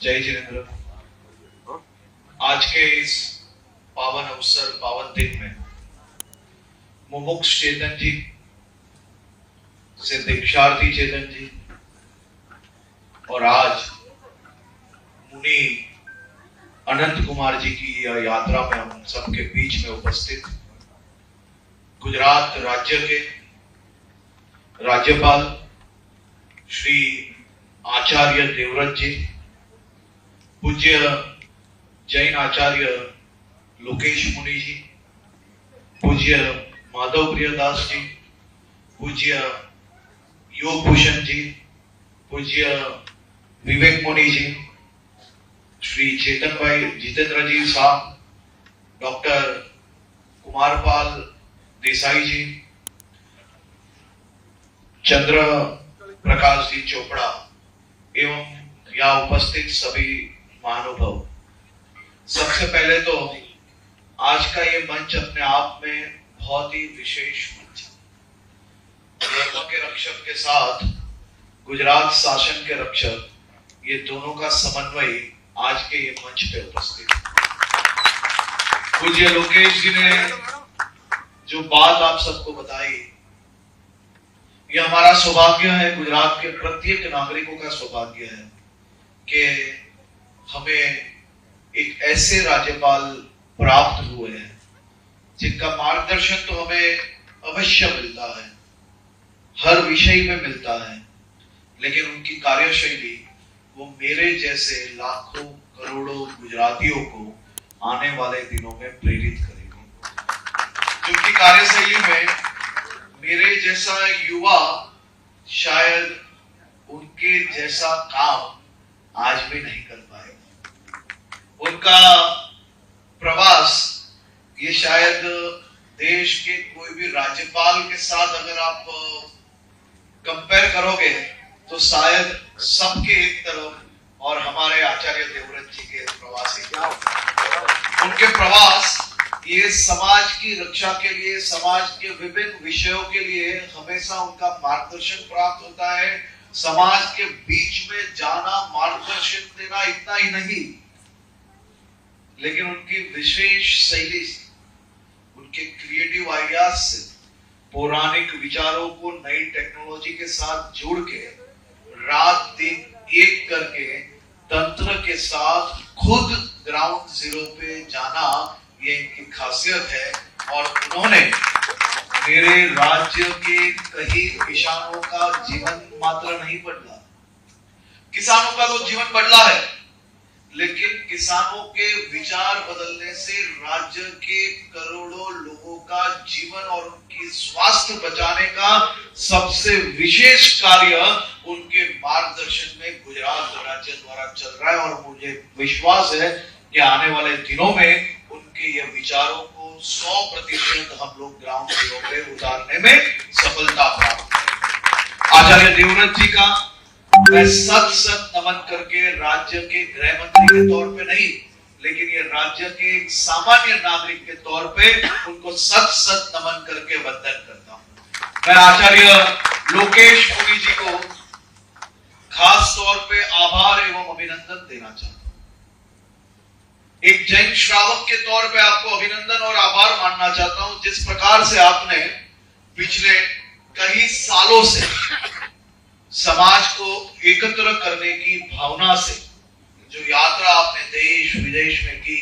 जय जिनेन्द्र। आज के इस पावन अवसर, पावन दिन में मुमुक्ष चेतन जी से दीक्षार्थी चेतन जी और आज मुनि अनंत कुमार जी की यह यात्रा में हम सबके बीच में उपस्थित गुजरात राज्य के राज्यपाल श्री आचार्य देवव्रत जी, पूज्य जैन आचार्य लोकेश मुनि जी, पूज्य माधव प्रियदास जी, पूज्य योग भूषण जी, पूज्य विवेक मुनि जी, श्री चेतन भाई जितेंद्र जी साहब, डॉक्टर कुमारपाल देसाई जी, चंद्र प्रकाश जी चोपड़ा एवं यहाँ उपस्थित सभी महानुभाव। सबसे पहले तो आज का ये मंच अपने आप में बहुत ही विशेष मंच है। धर्म के रक्षक के साथ गुजरात शासन के रक्षक, ये दोनों का समन्वय आज के ये मंच पे उपस्थित। पूज्य लोकेश जी ने जो बात आप सबको बताई, ये हमारा सौभाग्य है, गुजरात के प्रत्येक नागरिकों का सौभाग्य है कि हमें एक ऐसे राज्यपाल प्राप्त हुए हैं जिनका मार्गदर्शन तो हमें अवश्य मिलता है, हर विषय में मिलता है, लेकिन उनकी कार्यशैली वो मेरे जैसे लाखों करोड़ों गुजरातियों को आने वाले दिनों में प्रेरित करेगी। उनकी कार्यशैली में मेरे जैसा युवा शायद उनके जैसा काम आज भी नहीं कर पाएगा। उनका प्रवास ये शायद देश के कोई भी राज्यपाल के साथ अगर आप कंपेयर करोगे तो शायद सबके एक तरफ और हमारे आचार्य देवव्रत जी के प्रवास उनके प्रवास ये समाज की रक्षा के लिए, समाज के विभिन्न विषयों के लिए हमेशा उनका मार्गदर्शन प्राप्त होता है। समाज के बीच में जाना, मार्गदर्शन देना इतना ही नहीं, लेकिन उनकी विशेष शैली से, उनके क्रिएटिव आइडियाज से पौराणिक विचारों को नई टेक्नोलॉजी के साथ जोड़ के रात दिन एक करके तंत्र के साथ खुद ग्राउंड जीरो पे जाना, ये इनकी खासियत है। और उन्होंने मेरे राज्य के कई किसानों का जीवन मात्र नहीं बदला, किसानों का तो जीवन बदला है, लेकिन किसानों के विचार बदलने से राज्य के करोड़ों लोगों का जीवन और उनकी स्वास्थ्य बचाने का सबसे विशेष कार्य उनके मार्गदर्शन में गुजरात राज्य द्वारा चल रहा है। और मुझे विश्वास है कि आने वाले दिनों में उनके ये विचारों को 100% हम लोग ग्राउंड जीरो पे उतारने में सफलता प्राप्त करेंगे। आचार्य देवव्रत जी का मैं सत नमन करके राज्य के गृह मंत्री के तौर पे नहीं, लेकिन ये राज्य के एक सामान्य नागरिक के तौर पे उनको सत नमन करके वंदन करता हूं। मैं आचार्य लोकेश मुनि जी को खास तौर पे आभार एवं अभिनंदन देना चाहता हूं। एक जैन श्रावक के तौर पे आपको अभिनंदन और आभार मानना चाहता हूं, जिस प्रकार से आपने पिछले कई सालों से समाज को एकत्र करने की भावना से जो यात्रा आपने देश विदेश में की,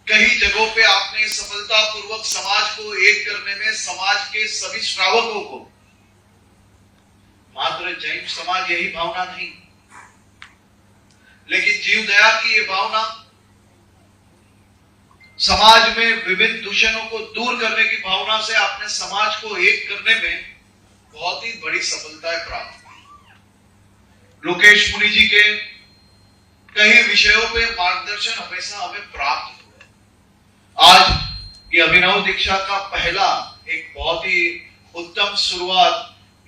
कई जगहों पे आपने सफलतापूर्वक समाज को एक करने में समाज के सभी श्रावकों को, मात्र जैन समाज यही भावना नहीं, लेकिन जीव दया की ये भावना समाज में विभिन्न दूषणों को दूर करने की भावना से आपने समाज को एक करने में बहुत ही बड़ी सफलताएं प्राप्त की। लोकेश मुनि जी के कई विषयों पे मार्गदर्शन हमेशा हमें प्राप्त हुआ। आज ये अभिनव दीक्षा का पहला एक बहुत ही उत्तम शुरुआत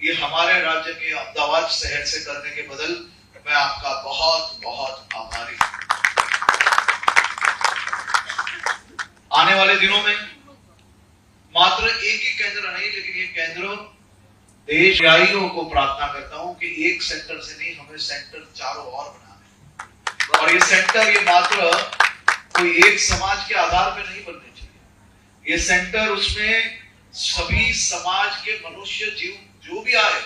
ये हमारे राज्य के अहमदाबाद शहर से करने के बदल मैं आपका बहुत बहुत आभारी हूं। आने वाले दिनों में मात्र एक ही केंद्र नहीं, लेकिन ये केंद्र देश व्यापियों को प्रार्थना करता हूं कि एक सेंटर से नहीं, हमें सेंटर चारों ओर बनाना है। और ये सेंटर ये मात्र कोई एक समाज के आधार पर नहीं बनने चाहिए। ये सेंटर उसमें सभी समाज के मनुष्य जीव जो भी आए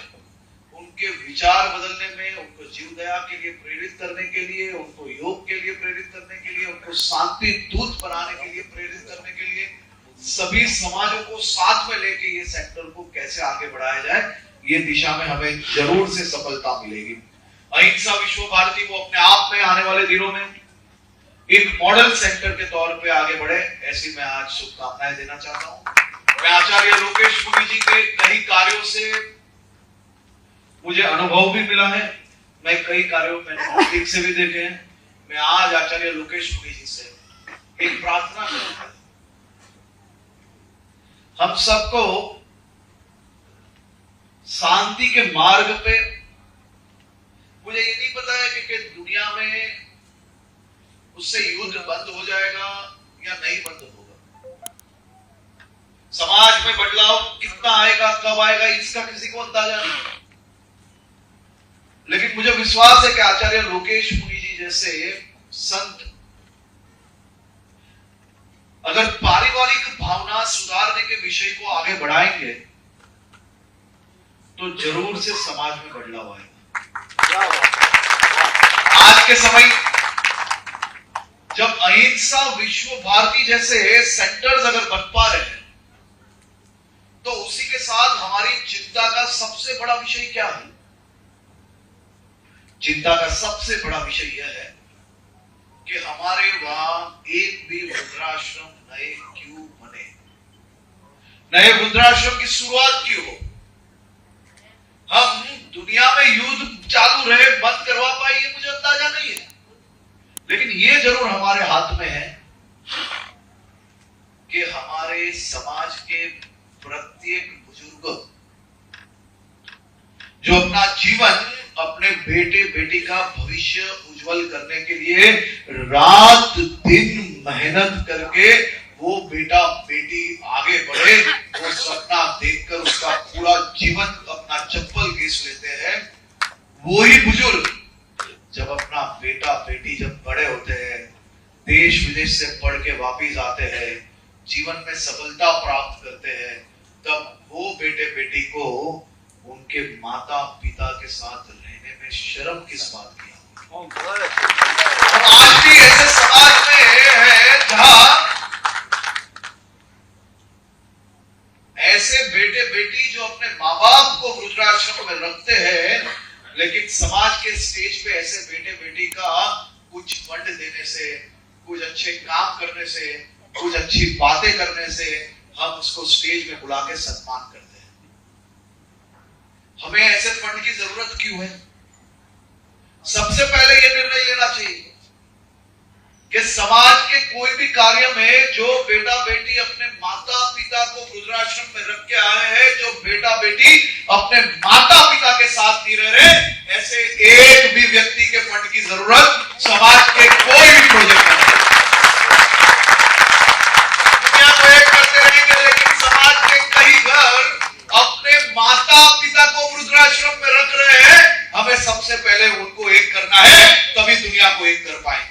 उनके विचार बदलने में, उनको जीव दया के लिए प्रेरित करने के लिए, उनको योग के लिए प्रेरित करने के लिए, उनको शांति दूत बनाने के लिए प्रेरित करने के लिए, सभी समाजों को साथ में लेके ये सेंटर को कैसे आगे बढ़ाया जाए, ये दिशा में हमें जरूर से सफलता मिलेगी। अहिंसा विश्व भारती वो अपने आप में आने वाले दिनों में एक मॉडल सेंटर के तौर पे आगे बढ़े, ऐसी मैं आज शुभकामनाएं देना चाहता हूं। मैं आचार्य लोकेश मुनि जी के कई कार्यों से मुझे अनुभव भी मिला है, मैं कई कार्यों में नजदीक से भी देखे हैं। मैं आज आचार्य लोकेश मुनि जी से एक प्रार्थना करूंगा, हम सबको शांति के मार्ग पे, मुझे ये नहीं पता है कि दुनिया में उससे युद्ध बंद हो जाएगा या नहीं बंद होगा, समाज में बदलाव कितना आएगा, कब आएगा, इसका किसी को अंदाजा नहीं। लेकिन मुझे विश्वास है कि आचार्य लोकेश मुनि जी जैसे संत अगर पारिवारिक भावना सुधारने के विषय को आगे बढ़ाएंगे तो जरूर से समाज में बदलाव आएगा। आज के समय जब अहिंसा विश्व भारती जैसे सेंटर्स अगर बन पा रहे हैं तो उसी के साथ हमारी चिंता का सबसे बड़ा विषय क्या है? चिंता का सबसे बड़ा विषय यह है कि हमारे वहां एक भी वृद्धाश्रम नए क्यों बने, नए वृद्धाश्रम की शुरुआत क्यों हो? हम दुनिया में युद्ध चालू रहे बंद करवा पाए ये मुझे अंदाजा नहीं है, लेकिन ये जरूर हमारे हाथ में है कि हमारे समाज के प्रत्येक बुजुर्ग जो अपना जीवन अपने बेटे बेटी का भविष्य उज्जवल करने के लिए रात दिन मेहनत करके वो बेटा बेटी आगे बढ़े, वो सपना देखकर उसका पूरा जीवन अपना चप्पल घिस लेते हैं, वो ही बुजुर्ग जब अपना बेटा बेटी जब बड़े होते हैं, देश विदेश से पढ़ के वापिस आते हैं, जीवन में सफलता प्राप्त करते हैं, तब वो बेटे बेटी को उनके माता पिता के साथ रहने में शर्म किस बात की? आज भी ऐसे समाज में है जहां ऐसे बेटे बेटी जो अपने माँ बाप को वृद्धाश्रम में रखते हैं, लेकिन समाज के स्टेज पे ऐसे बेटे बेटी का कुछ फंड देने से, कुछ अच्छे काम करने से, कुछ अच्छी बातें करने से हम उसको स्टेज में बुला के सम्मान करते हैं। हमें ऐसे फंड की जरूरत क्यों है? सबसे पहले यह निर्णय लेना चाहिए कि समाज के कोई भी कार्य में जो बेटा बेटी अपने माता पिता को वृद्धाश्रम में रख के आए हैं, जो बेटा बेटी अपने माता पिता के साथ नहीं रह रहे, ऐसे एक भी व्यक्ति के फंड की जरूरत समाज के कोई भी प्रोजेक्ट में नहीं। दुनिया को एक करते रहेंगे, लेकिन समाज के कई घर अपने माता पिता को वृद्धाश्रम में रख रहे हैं, हमें सबसे पहले उनको एक करना है, तभी दुनिया को एक कर पाएंगे।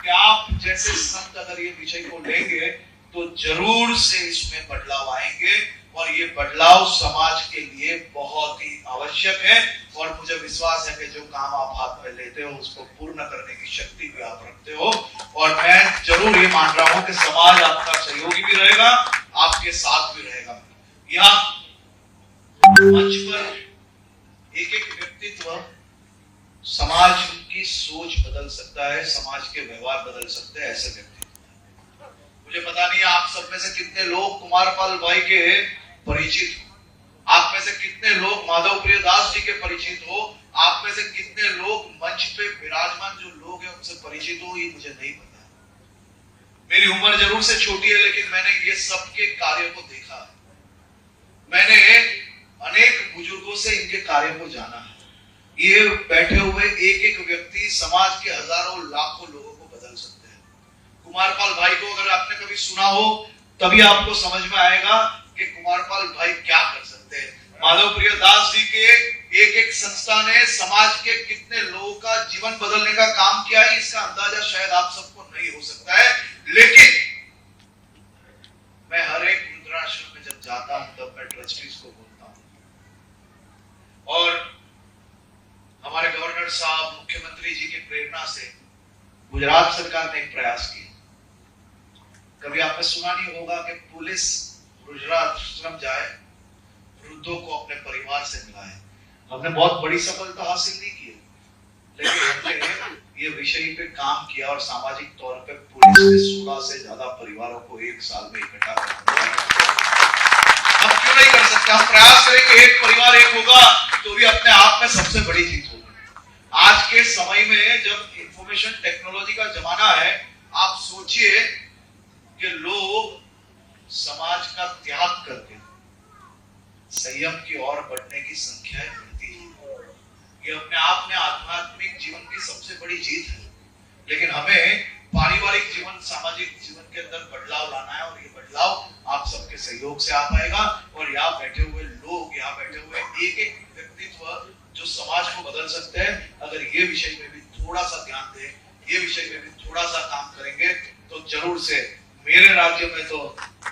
कि आप जैसे संत अगर ये विषय को लेंगे तो जरूर से इसमें बदलाव आएंगे, और ये बदलाव समाज के लिए बहुत ही आवश्यक है। और मुझे विश्वास है कि जो काम आप हाथ में लेते हो उसको पूर्ण करने की शक्ति भी आप रखते हो, और मैं जरूर ये मान रहा हूं कि समाज आपका सहयोगी भी रहेगा, आपके साथ भी रहेगा। यहाँ मंच पर एक एक व्यक्तित्व समाज की सोच बदल सकता है, समाज के व्यवहार बदल सकते हैं, ऐसे व्यक्तित्व। मुझे पता नहीं आप सब में से कितने लोग कुमारपाल भाई के परिचित हो, आप में से कितने लोग माधव प्रिय दास जी के परिचित हो, आप में से कितने लोग मंच पे विराजमान जो लोग हैं उनसे परिचित हो, ये मुझे नहीं पता। मेरी उम्र जरूर से छोटी है, लेकिन मैंने ये सबके कार्य को देखा है। मैंने अनेक बुजुर्गों से इनके कार्य को जाना है। ये बैठे हुए एक एक व्यक्ति समाज के हजारों लाखों लोगों को बदल सकते हैं। कुमारपाल भाई को अगर आपने कभी सुना हो तभी आपको समझ में आएगा कि कुमारपाल भाई क्या कर सकते हैं। माधव प्रिय दास जी के एक एक संस्था ने समाज के कितने लोगों का जीवन बदलने का काम किया है, इसका शायद आप सबको नहीं हो सकता है, लेकिन मैं हर एक वृद्धाश्रम में जब जाता हूं तब मैं ट्रस्टीज को बोलता हूं, और हमारे गवर्नर साहब, मुख्यमंत्री जी की प्रेरणा से गुजरात सरकार ने एक प्रयास किया। कभी आपने सुना नहीं होगा कि पुलिस वृद्धाश्रम जाए, वृद्धों को अपने परिवार से मिलाए। हमने बहुत बड़ी सफलता हासिल नहीं की, लेकिन हमने ये विषय पे काम किया और सामाजिक तौर पे पुलिस ने 16 से ज्यादा परिवारों को एक साल में इकट्ठा कर दिया। हम क्यों नहीं कर सकते? हम प्रयास करें कि एक परिवार एक होगा तो भी अपने आप में सबसे बड़ी जीत होगी। आज के समय में जब इंफॉर्मेशन टेक्नोलॉजी का जमाना है, आप सोचिए कि लोग समाज का त्याग करके संयम की ओर बढ़ने की संख्याएं बढ़ती है। ये अपने आप में आध्यात्मिक जीवन की सबसे बड़ी जीत है, लेकिन हमें पारिवारिक जीवन, सामाजिक जीवन के अंदर बदलाव लाना है, और ये बदलाव आप सबके सहयोग से आ पाएगा। और यहाँ बैठे हुए लोग, यहाँ बैठे हुए एक एक व्यक्तित्व जो समाज को बदल सकते हैं, अगर ये विषय में भी थोड़ा सा ध्यान दें, ये विषय में भी थोड़ा सा काम करेंगे, तो जरूर से मेरे राज्य में तो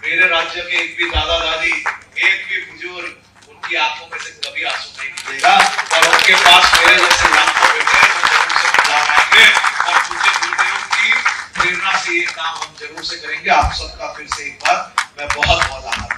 मेरे राज्य के एक भी दादा दादी, एक भी बुजुर्ग, उनकी आंखों में से कभी आंसू नहीं निकलेगा, और उनके पास मेरे जैसे लाखों बेटे हैं जो जरूर से बदलाव आएंगे, और पूज्य गुरुदेव की प्रेरणा से ये काम हम जरूर से करेंगे। आप सबका फिर से एक बार मैं बहुत बहुत आभार